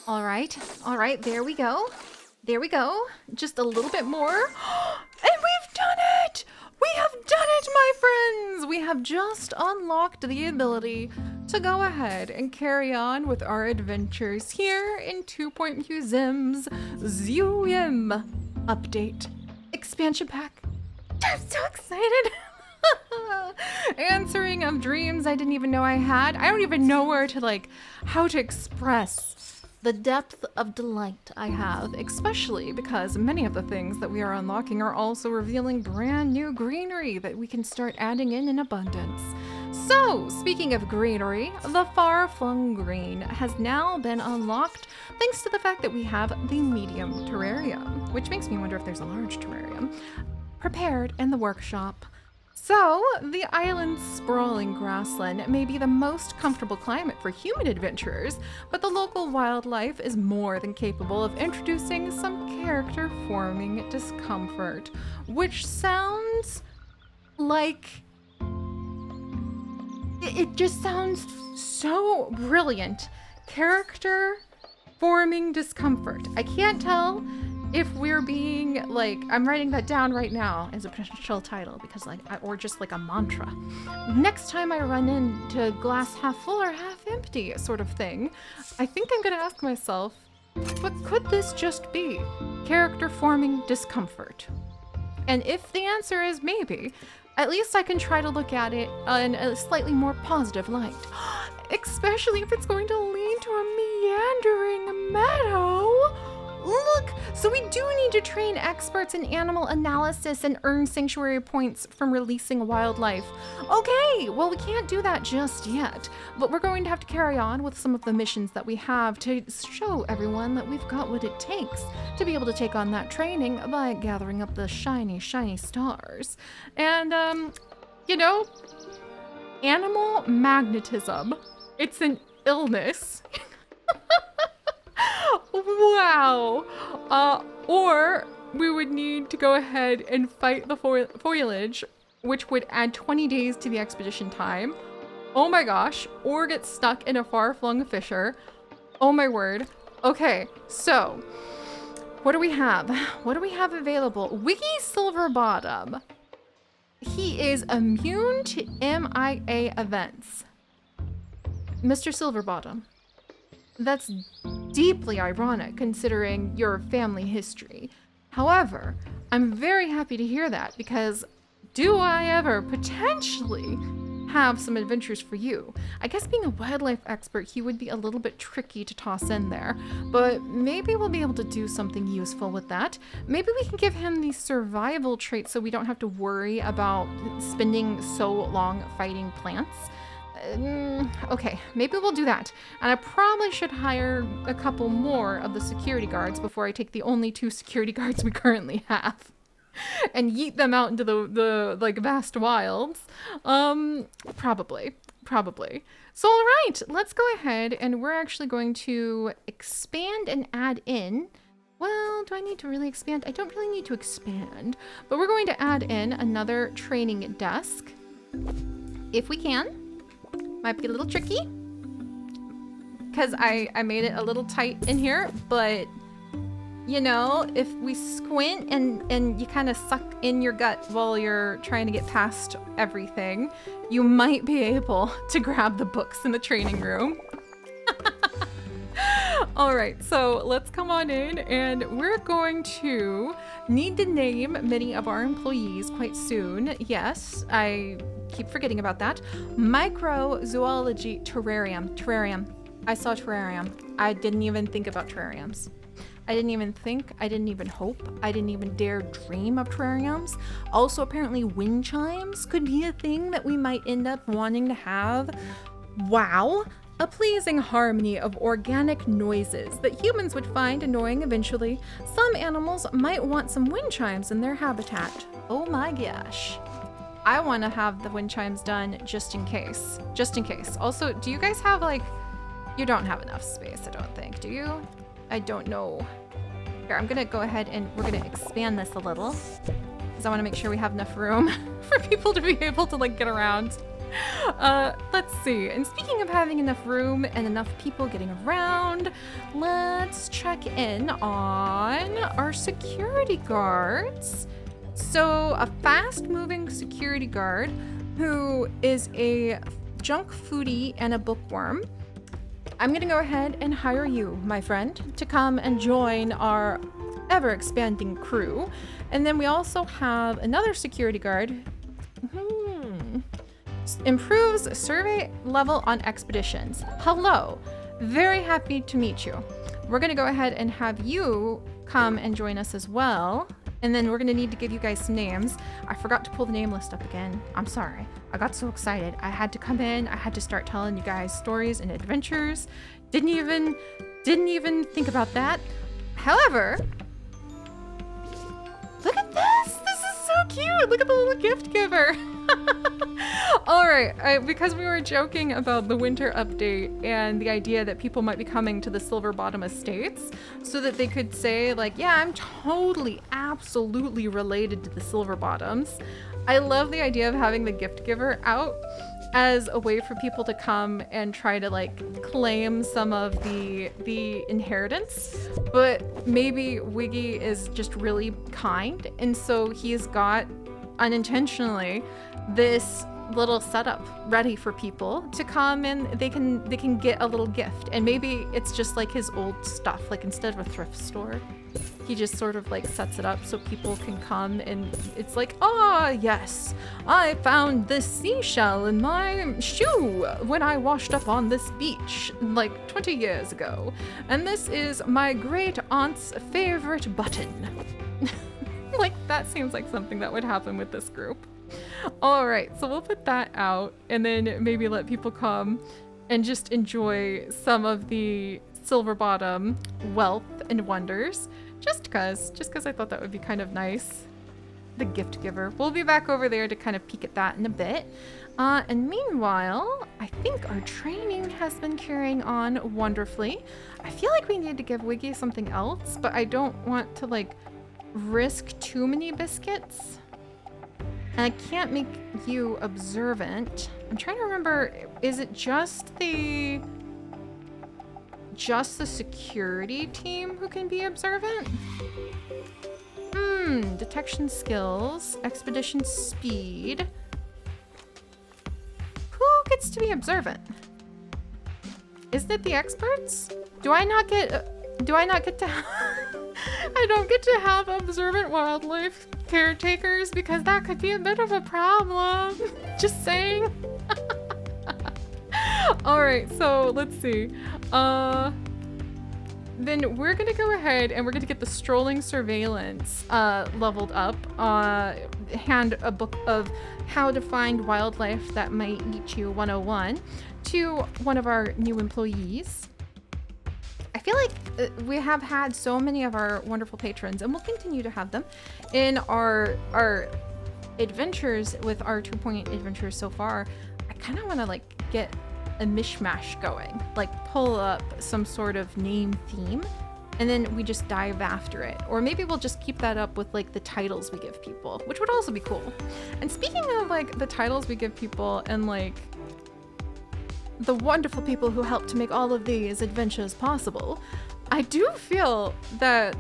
All right, there we go. There we go. Just a little bit more. And we've done it! We have done it, my friends! We have just unlocked the ability to go ahead and carry on with our adventures here in 2.0's ZOOseum update expansion pack. I'm so excited! Answering of dreams I didn't even know I had. I don't even know how to express the depth of delight I have, especially because many of the things that we are unlocking are also revealing brand new greenery that we can start adding in abundance. So, speaking of greenery, the far-flung green has now been unlocked thanks to the fact that we have the medium terrarium, which makes me wonder if there's a large terrarium prepared in the workshop. So, the island's sprawling grassland may be the most comfortable climate for human adventurers, but the local wildlife is more than capable of introducing some character-forming discomfort, which sounds like... It just sounds so brilliant. Character-forming discomfort. I can't tell if we're being I'm writing that down right now as a potential title because or just like a mantra. Next time I run into glass half full or half empty sort of thing, I think I'm gonna ask myself, but could this just be character forming discomfort? And if the answer is maybe, at least I can try to look at it in a slightly more positive light, especially if it's going to lead to a meandering meadow. Look, so we do need to train experts in animal analysis and earn sanctuary points from releasing wildlife. Okay, well we can't do that just yet, but we're going to have to carry on with some of the missions that we have to show everyone that we've got what it takes to be able to take on that training by gathering up the shiny, shiny stars. And, animal magnetism. It's an illness. Wow. Or we would need to go ahead and fight the foliage, which would add 20 days to the expedition time. Oh my gosh. Or get stuck in a far-flung fissure. Oh my word. Okay, so what do we have? What do we have available? Wiggy Silverbottom. He is immune to MIA events. Mr. Silverbottom. That's deeply ironic considering your family history. However, I'm very happy to hear that because do I ever potentially have some adventures for you? I guess being a wildlife expert, he would be a little bit tricky to toss in there, but maybe we'll be able to do something useful with that. Maybe we can give him the survival trait so we don't have to worry about spending so long fighting plants. Okay, maybe we'll do that. And I probably should hire a couple more of the security guards before I take the only 2 security guards we currently have and yeet them out into the vast wilds. Probably. So all right, let's go ahead and we're actually going to expand and add in. Well, do I need to really expand? I don't really need to expand, but we're going to add in another training desk if we can. Might be a little tricky because I made it a little tight in here, but if we squint and you kind of suck in your gut while you're trying to get past everything, you might be able to grab the books in the training room. All right, so let's come on in and we're going to need to name many of our employees quite soon. Yes, I keep forgetting about that. Microzoology terrarium. I saw terrarium. I didn't even think about terrariums. I didn't even think, I didn't even hope, I didn't even dare dream of terrariums. Also, apparently wind chimes could be a thing that we might end up wanting to have. Wow. A pleasing harmony of organic noises that humans would find annoying eventually. Some animals might want some wind chimes in their habitat. Oh my gosh. I want to have the wind chimes done just in case. Just in case. Also, do you guys have you don't have enough space, I don't think, do you? I don't know. Here, I'm gonna go ahead and we're gonna expand this a little because I want to make sure we have enough room for people to be able to get around. Let's see. And speaking of having enough room and enough people getting around, let's check in on our security guards. So, a fast-moving security guard who is a junk foodie and a bookworm. I'm gonna go ahead and hire you, my friend, to come and join our ever-expanding crew. And then we also have another security guard. Improves survey level on expeditions. Hello, very happy to meet you. We're gonna go ahead and have you come and join us as well. And then we're gonna need to give you guys some names. I forgot to pull the name list up again. I'm sorry. I got so excited. I had to come in. I had to start telling you guys stories and adventures. Didn't even think about that. However, look at this. This is so cute. Look at the little gift giver. All right, because we were joking about the winter update and the idea that people might be coming to the Silver Bottom Estates so that they could say like, yeah, I'm totally, absolutely related to the Silver Bottoms. I love the idea of having the gift giver out as a way for people to come and try to like claim some of the inheritance, but maybe Wiggy is just really kind, and so he's got unintentionally this little setup ready for people to come and they can get a little gift. And maybe it's just like his old stuff, like instead of a thrift store, he just sort of like sets it up so people can come and it's like, ah, yes, I found this seashell in my shoe when I washed up on this beach like 20 years ago, and this is my great aunt's favorite button. Like, that seems like something that would happen with this group. All right, so we'll put that out and then maybe let people come and just enjoy some of the Silver Bottom wealth and wonders. Just because I thought that would be kind of nice. The gift giver. We'll be back over there to kind of peek at that in a bit. And meanwhile, I think our training has been carrying on wonderfully. I feel like we need to give Wiggy something else, but I don't want to like risk too many biscuits. And I can't make you observant. I'm trying to remember, is it just the security team who can be observant? Detection skills, expedition speed. Who gets to be observant? Isn't it the experts? Do I not get to I don't get to have observant wildlife caretakers because that could be a bit of a problem. Just saying. All right, so let's see. Then we're gonna go ahead and we're gonna get the strolling surveillance leveled up. Hand a book of how to find wildlife that might eat you 101 to one of our new employees. I feel like we have had so many of our wonderful patrons, and we'll continue to have them in our adventures with our 2-point adventures so far. I kind of want to like get a mishmash going, like pull up some sort of name theme, and then we just dive after it. Or maybe we'll just keep that up with like the titles we give people, which would also be cool. And speaking of like the titles we give people and like the wonderful people who help to make all of these adventures possible, I do feel that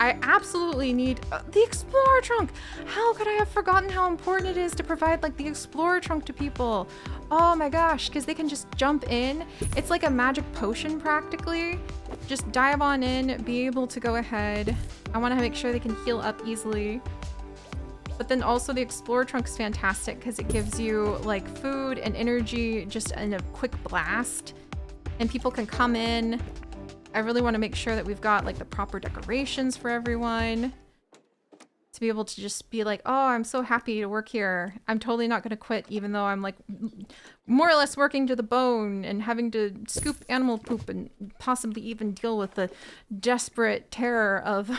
I absolutely need the Explorer Trunk. How could I have forgotten how important it is to provide like the Explorer Trunk to people? Oh my gosh, because they can just jump in. It's like a magic potion practically. Just dive on in, be able to go ahead. I want to make sure they can heal up easily. But then also the Explorer Trunk's fantastic because it gives you like food and energy just in a quick blast. And people can come in. I really want to make sure that we've got like the proper decorations for everyone. To be able to just be like, oh, I'm so happy to work here. I'm totally not going to quit even though I'm like more or less working to the bone and having to scoop animal poop and possibly even deal with the desperate terror of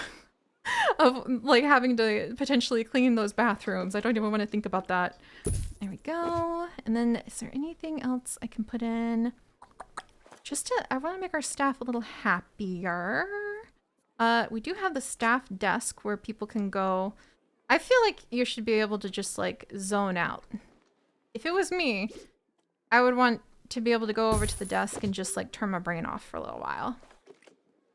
like having to potentially clean those bathrooms. I don't even want to think about that. There we go. And then is there anything else I can put in? I want to make our staff a little happier. We do have the staff desk where people can go. I feel like you should be able to just like zone out. if it was me, I would want to be able to go over to the desk and just like turn my brain off for a little while.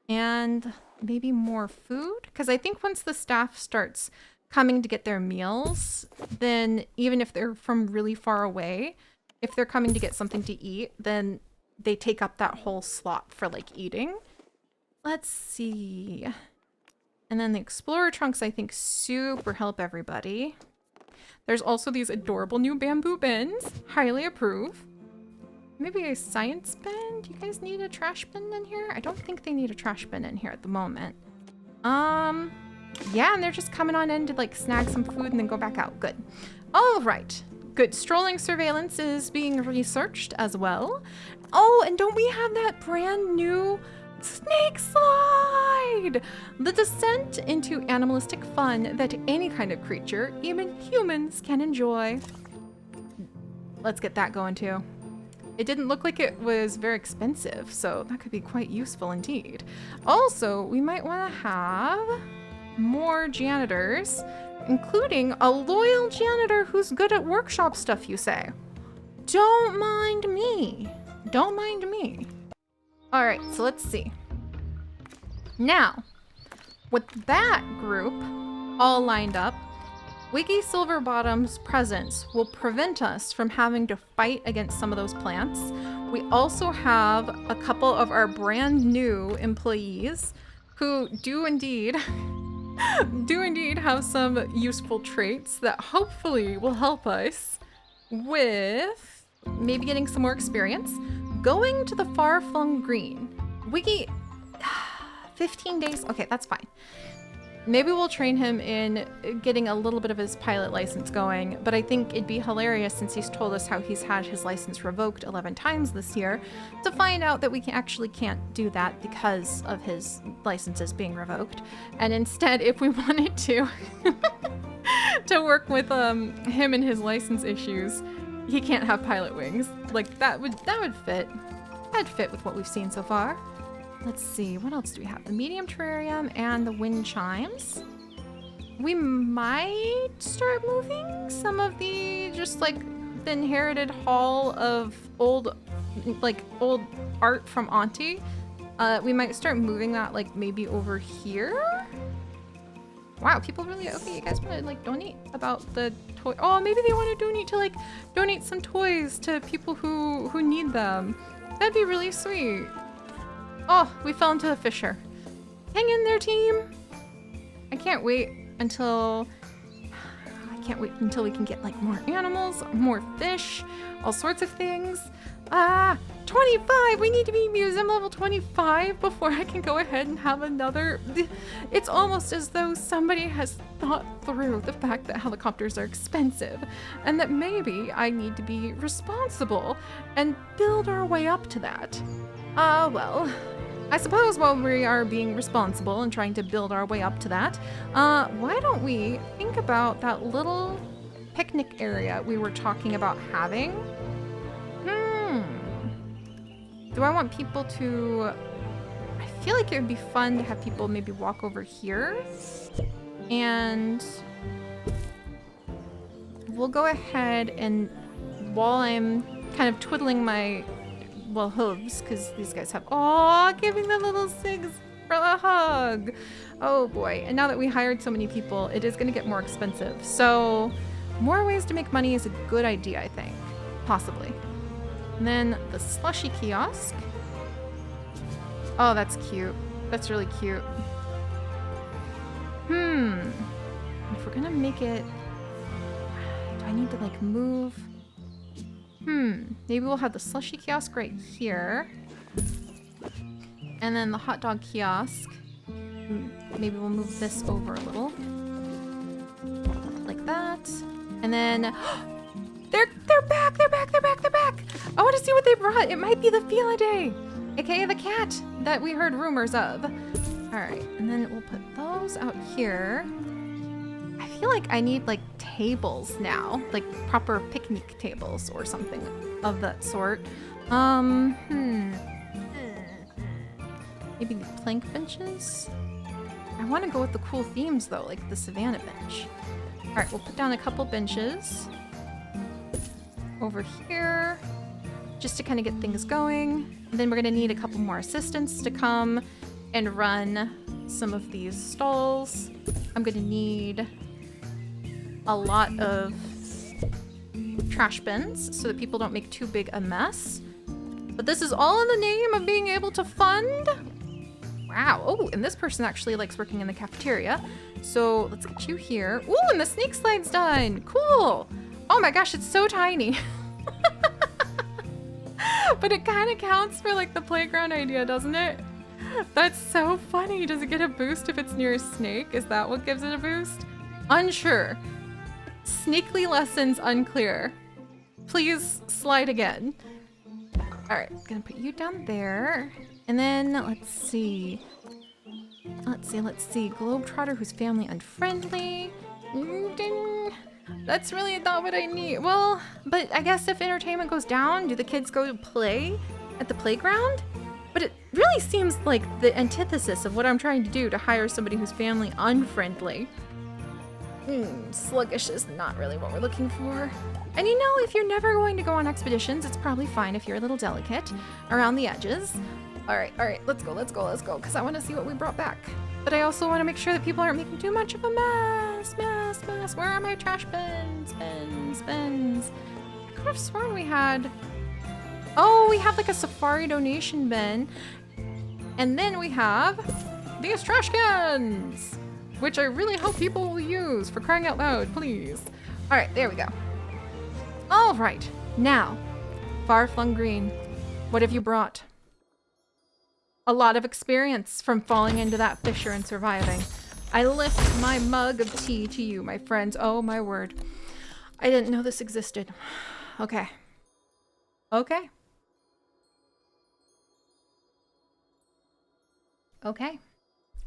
And maybe more food? Because I think once the staff starts coming to get their meals, then even if they're from really far away, if they're coming to get something to eat, then they take up that whole slot for like eating. Let's see. And then the Explorer trunks, I think, super help everybody. There's also these adorable new bamboo bins. Highly approve. Maybe a science bin? Do you guys need a trash bin in here? I don't think they need a trash bin in here at the moment. Yeah, and they're just coming on in to like snag some food and then go back out. Good. All right. Good. Strolling surveillance is being researched as well. Oh, and don't we have that brand new snake slide? The descent into animalistic fun that any kind of creature, even humans, can enjoy. Let's get that going too. It didn't look like it was very expensive, so that could be quite useful indeed. Also, we might want to have more janitors, including a loyal janitor who's good at workshop stuff, you say. Don't mind me. Don't mind me. All right, so let's see. Now, with that group all lined up, Wiggy Silverbottom's presence will prevent us from having to fight against some of those plants. We also have a couple of our brand new employees who do indeed have some useful traits that hopefully will help us with maybe getting some more experience. Going to the far-flung green. Wiggy, 15 days? Okay, that's fine. Maybe we'll train him in getting a little bit of his pilot license going, but I think it'd be hilarious since he's told us how he's had his license revoked 11 times this year to find out that we actually can't do that because of his licenses being revoked. And instead, if we wanted to work with him and his license issues, he can't have pilot wings. Like that would fit. That'd fit with what we've seen so far. Let's see, what else do we have? The medium terrarium and the wind chimes. We might start moving some of the just like the inherited haul of old art from Auntie. We might start moving that like maybe over here. Wow, people really, okay, you guys want to like donate about the toy. Oh, maybe they want to donate some toys to people who need them. That'd be really sweet. Oh, we fell into a fissure. Hang in there, team. I can't wait until we can get like more animals, more fish, all sorts of things. 25! We need to be museum level 25 before I can go ahead and have another. It's almost as though somebody has thought through the fact that helicopters are expensive and that maybe I need to be responsible and build our way up to that. Well, I suppose while we are being responsible and trying to build our way up to that, why don't we think about that little picnic area we were talking about having? Do I want people to... I feel like it would be fun to have people maybe walk over here. And we'll go ahead and while I'm kind of twiddling my, well, hooves, because these guys have... Aw, giving the little Sigs for a hug. Oh boy. And now that we hired so many people, it is going to get more expensive. So more ways to make money is a good idea, I think. Possibly. And then the slushy kiosk. Oh, that's cute. That's really cute. If we're gonna make it... Do I need to like move? Maybe we'll have the slushy kiosk right here. And then the hot dog kiosk. Maybe we'll move this over a little. Like that. And then... They're back! They're back! They're back! They're back! I want to see what they brought. It might be the Felidae, aka the cat that we heard rumors of. All right, and then we'll put those out here. I feel like I need like tables now, like proper picnic tables or something of that sort. Maybe plank benches. I want to go with the cool themes though, like the savannah bench. All right, we'll put down a couple benches. over here just to kind of get things going. And then we're gonna need a couple more assistants to come and run some of these stalls. I'm gonna need a lot of trash bins so that people don't make too big a mess. But this is all in the name of being able to fund. Wow. Oh, and this person actually likes working in the cafeteria. So let's get you here. Ooh, and the snake slide's done. Cool. Oh my gosh, it's so tiny. But it kind of counts for like the playground idea, doesn't it? That's so funny. Does it get a boost if it's near a snake? Is that what gives it a boost? Unsure. Snakely lessons unclear. Please slide again. All right, gonna put you down there. And then let's see. Let's see. Globetrotter whose family unfriendly. Ding. That's really not what I need. Well, but I guess if entertainment goes down, do the kids go to play at the playground? But it really seems like the antithesis of what I'm trying to do, to hire somebody whose family unfriendly. Sluggish is not really what we're looking for. And you know, if you're never going to go on expeditions, it's probably fine if you're a little delicate around the edges. All right, let's go, because I want to see what we brought back. But I also want to make sure that people aren't making too much of a mess. Where are my trash bins? Bins. I could have sworn we had... Oh, we have like a safari donation bin. And then we have these trash cans, which I really hope people will use, for crying out loud, please. All right, there we go. All right, now, Far-Flung Green, what have you brought? A lot of experience from falling into that fissure and surviving. I lift my mug of tea to you, my friends. Oh my word. I didn't know this existed. Okay. A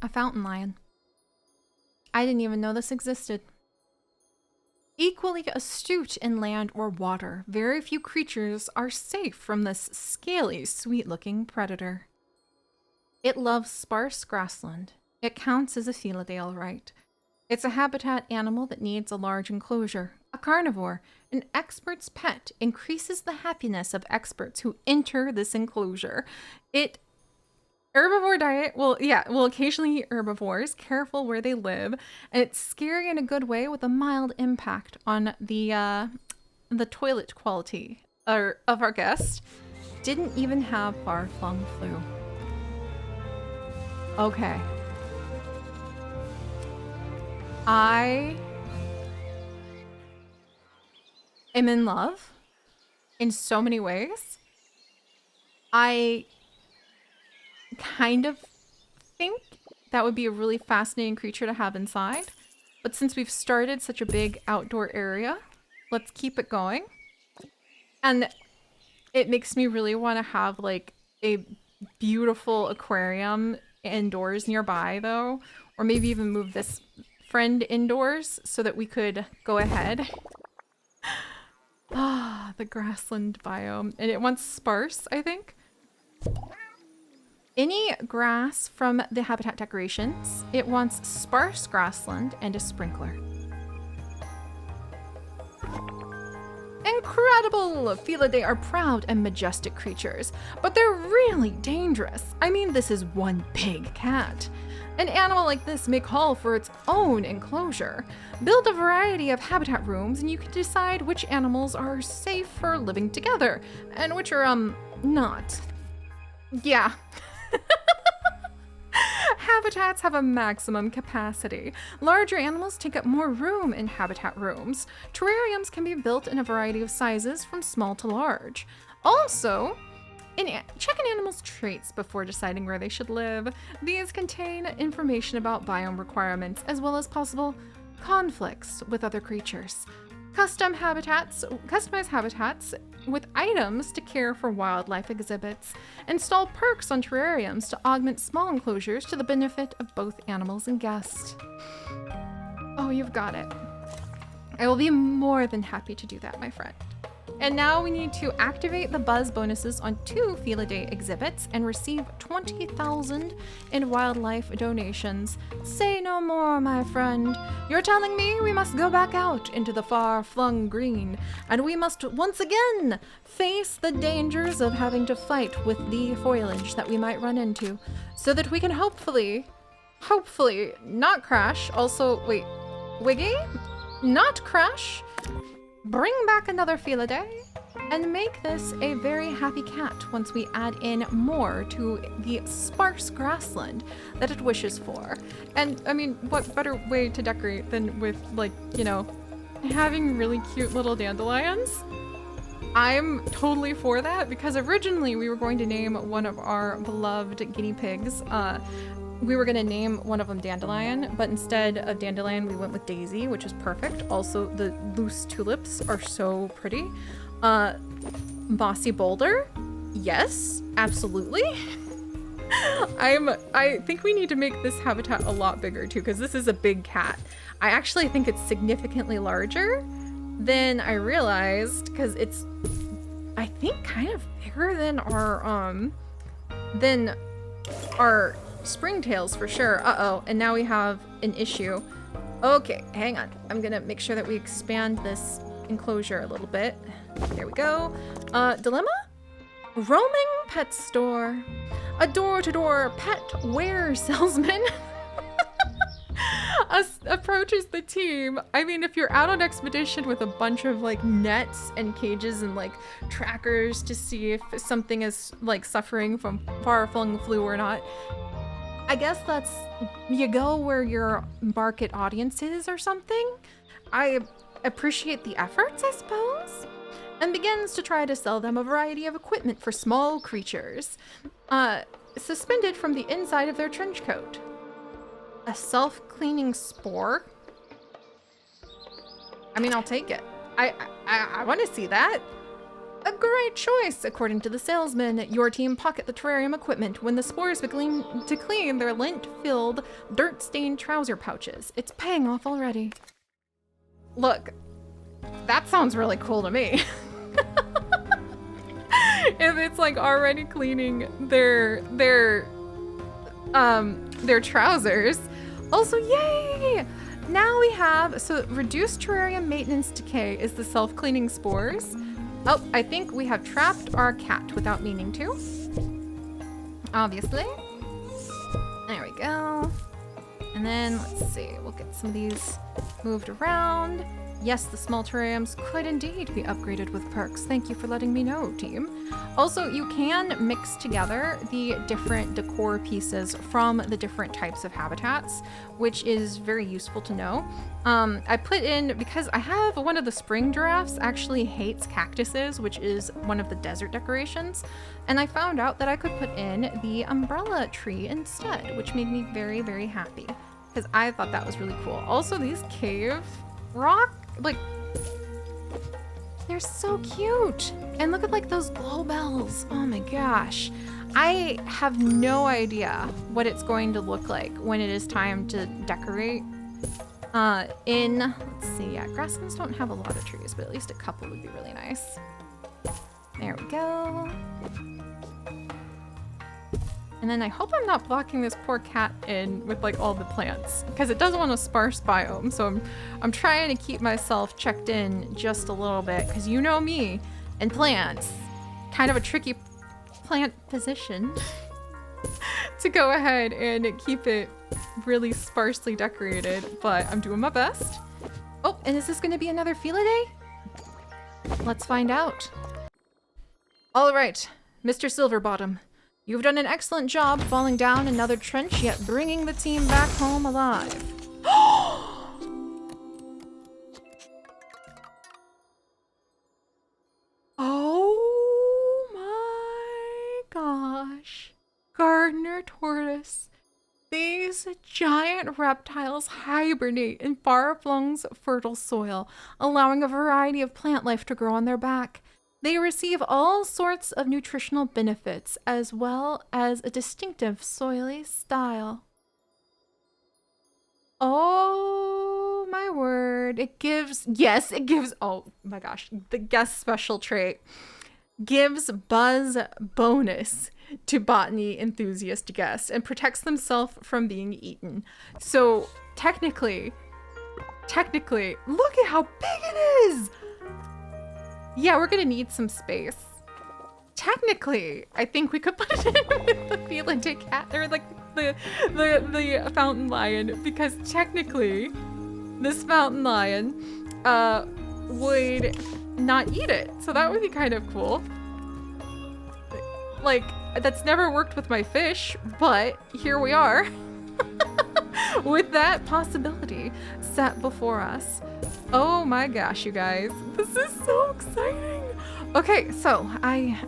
fountain lion. I didn't even know this existed. Equally astute in land or water, very few creatures are safe from this scaly, sweet-looking predator. It loves sparse grassland. It counts as a felidae, all right. It's a habitat animal that needs a large enclosure. A carnivore, an expert's pet, increases the happiness of experts who enter this enclosure. Herbivore diet will occasionally eat herbivores, careful where they live, and it's scary in a good way with a mild impact on the toilet quality of our guest. Didn't even have far-flung flu. Okay. I am in love in so many ways. I kind of think that would be a really fascinating creature to have inside. But since we've started such a big outdoor area, let's keep it going. And it makes me really want to have like a beautiful aquarium indoors nearby though, or maybe even move this friend indoors so that we could go ahead. The grassland biome. And it wants sparse, I think. Any grass from the habitat decorations, it wants sparse grassland and a sprinkler. Incredible! Felidae are proud and majestic creatures, but they're really dangerous. I mean, this is one big cat. An animal like this may call for its own enclosure. Build a variety of habitat rooms and you can decide which animals are safe for living together and which are, not. Yeah. Habitats have a maximum capacity. Larger animals take up more room in habitat rooms. Terrariums can be built in a variety of sizes from small to large. Also, check an animal's traits before deciding where they should live. These contain information about biome requirements as well as possible conflicts with other creatures. Customize habitats with items to care for wildlife exhibits. Install perks on terrariums to augment small enclosures to the benefit of both animals and guests. Oh, you've got it. I will be more than happy to do that, my friend. And now we need to activate the buzz bonuses on 2 Felidae exhibits and receive 20,000 in wildlife donations. Say no more, my friend. You're telling me we must go back out into the far-flung green, and we must once again face the dangers of having to fight with the foliage that we might run into, so that we can hopefully not crash. Also, wait, Wiggy? Not crash? Bring back another Felidae and make this a very happy cat once we add in more to the sparse grassland that it wishes for. And I mean, what better way to decorate than with, like, you know, having really cute little dandelions? I'm totally for that, because originally we were going to name one of our beloved guinea pigs, we were gonna name one of them Dandelion, but instead of Dandelion, we went with Daisy, which is perfect. Also, the loose tulips are so pretty. Bossy Boulder? Yes, absolutely. I think we need to make this habitat a lot bigger too, because this is a big cat. I actually think it's significantly larger than I realized, because it's, I think, kind of bigger than our springtails for sure. Uh-oh, and now we have an issue. Okay, hang on. I'm gonna make sure that we expand this enclosure a little bit. There we go. Dilemma? Roaming pet store. A door-to-door pet wear salesman approaches the team. I mean, if you're out on expedition with a bunch of like nets and cages and like trackers to see if something is like suffering from far-flung flu or not, I guess that's, you go where your market audience is or something. I appreciate the efforts, I suppose, and begins to try to sell them a variety of equipment for small creatures, suspended from the inside of their trench coat. A self-cleaning spore? I mean, I'll take it. I want to see that. A great choice, according to the salesman. Your team pocket the terrarium equipment when the spores begin to clean their lint-filled, dirt-stained trouser pouches. It's paying off already. Look, that sounds really cool to me. If it's like already cleaning their trousers. Also, yay! Now we have, so reduced terrarium maintenance decay is the self-cleaning spores. Oh, I think we have trapped our cat without meaning to. Obviously. There we go. And then, let's see, we'll get some of these moved around. Yes, the small terrariums could indeed be upgraded with perks. Thank you for letting me know, team. Also, you can mix together the different decor pieces from the different types of habitats, which is very useful to know. I put in, because I have one of the spring giraffes actually hates cactuses, which is one of the desert decorations, and I found out that I could put in the umbrella tree instead, which made me very, very happy, because I thought that was really cool. Also, these cave rock, like, they're so cute. And look at like those glow bells. Oh my gosh. I have no idea what it's going to look like when it is time to decorate. Let's see, yeah, grasslands don't have a lot of trees, but at least a couple would be really nice. There we go. And then I hope I'm not blocking this poor cat in with like all the plants, because it does want a sparse biome. So I'm trying to keep myself checked in just a little bit, because you know me and plants, kind of a tricky plant position to go ahead and keep it really sparsely decorated, but I'm doing my best. Oh, and is this going to be another Felidae? Let's find out. All right, Mr. Silverbottom. You've done an excellent job falling down another trench, yet bringing the team back home alive. Oh my gosh. Gardener tortoise. These giant reptiles hibernate in far-flung's fertile soil, allowing a variety of plant life to grow on their back. They receive all sorts of nutritional benefits, as well as a distinctive soily style. Oh my word. It gives, yes, it gives, oh my gosh, the guest special trait gives buzz bonus to botany enthusiast guests and protects themselves from being eaten. So technically, look at how big it is. Yeah, we're gonna need some space. Technically, I think we could put it in with the Feline cat, or like the fountain lion, because technically this fountain lion would not eat it. So that would be kind of cool. Like, that's never worked with my fish, but here we are with that possibility set before us. Oh my gosh, you guys, this is so exciting. Okay, so I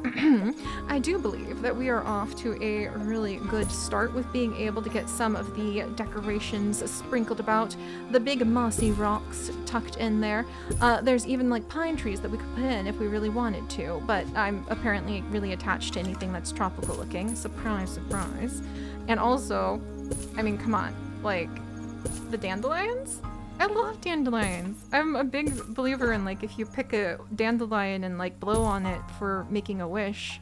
do believe that we are off to a really good start with being able to get some of the decorations sprinkled about, the big mossy rocks tucked in there. There's even like pine trees that we could put in if we really wanted to, but I'm apparently really attached to anything that's tropical looking. Surprise, surprise. And also, I mean, come on, like the dandelions? I love dandelions. I'm a big believer in, like, if you pick a dandelion and like blow on it for making a wish,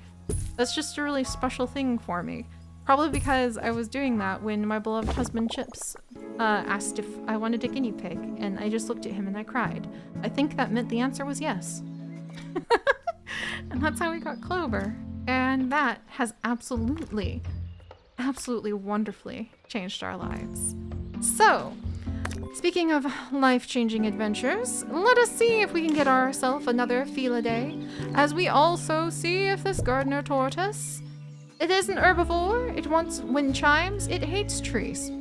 that's just a really special thing for me. Probably because I was doing that when my beloved husband Chips asked if I wanted a guinea pig, and I just looked at him and I cried. I think that meant the answer was yes. And that's how we got Clover. And that has absolutely wonderfully changed our lives. So, speaking of life-changing adventures, let us see if we can get ourselves another Felidae, as we also see if this gardener tortoise, it is an herbivore, it wants wind chimes, it hates trees.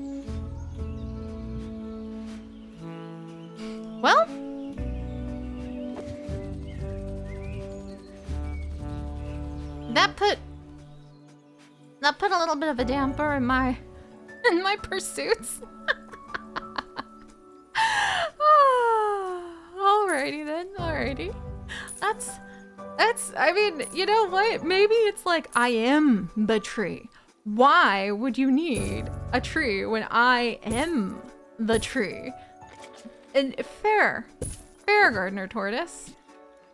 Well, that put a little bit of a damper in my pursuits. Alrighty then, alrighty. That's, I mean, you know what? Maybe it's like, I am the tree. Why would you need a tree when I am the tree? And fair, gardener tortoise.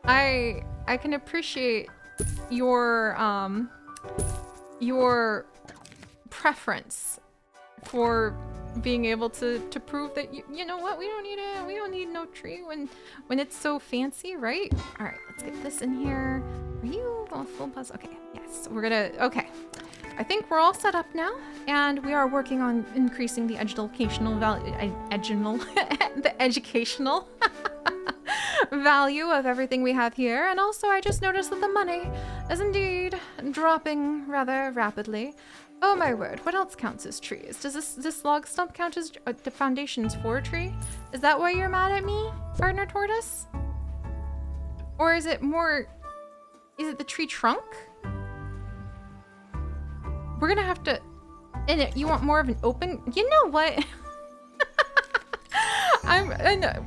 I can appreciate your preference for being able to prove that you know what, we don't need no tree when it's so fancy, right? All right, let's get this in here. Are you going full buzz? Okay, yes, we're gonna, okay. I think we're all set up now, and we are working on increasing the educational value, the educational value of everything we have here. And also, I just noticed that the money is indeed dropping rather rapidly. Oh my word, what else counts as trees? Does this log stump count as the foundations for a tree? Is that why you're mad at me, gardener tortoise? Or is it the tree trunk? We're gonna have to, you want more of an open, you know what?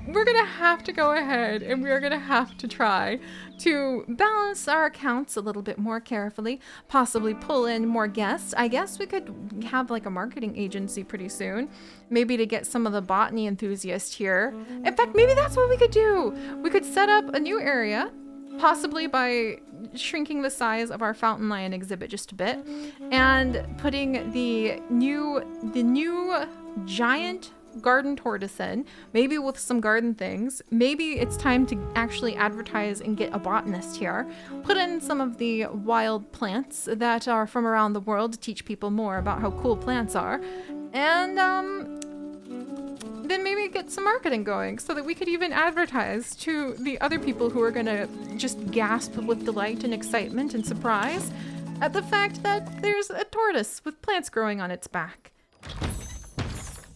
We're gonna have to go ahead and we're gonna have to try to balance our accounts a little bit more carefully, possibly pull in more guests. I guess we could have like a marketing agency pretty soon, maybe to get some of the botany enthusiasts here. In fact, maybe that's what we could do. We could set up a new area, possibly by shrinking the size of our fountain lion exhibit just a bit, and putting the new giant garden tortoise in, maybe with some garden things. Maybe it's time to actually advertise and get a botanist here. Put in some of the wild plants that are from around the world to teach people more about how cool plants are. And then maybe get some marketing going so that we could even advertise to the other people who are gonna just gasp with delight and excitement and surprise at the fact that there's a tortoise with plants growing on its back.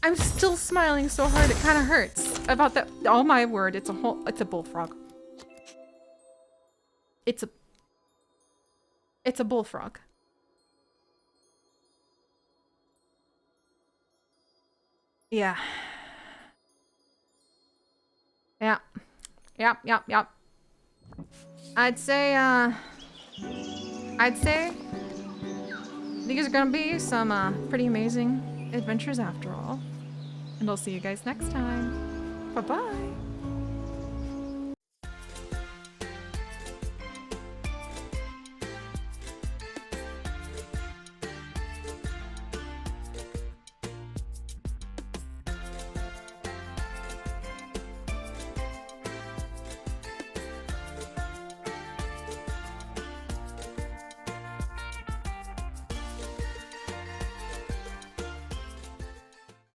I'm still smiling so hard it kind of hurts about that. Oh my word, it's a bullfrog. It's a bullfrog. Yeah. Yep. I'd say these are gonna be some pretty amazing adventures after all. And I'll see you guys next time. Bye-bye.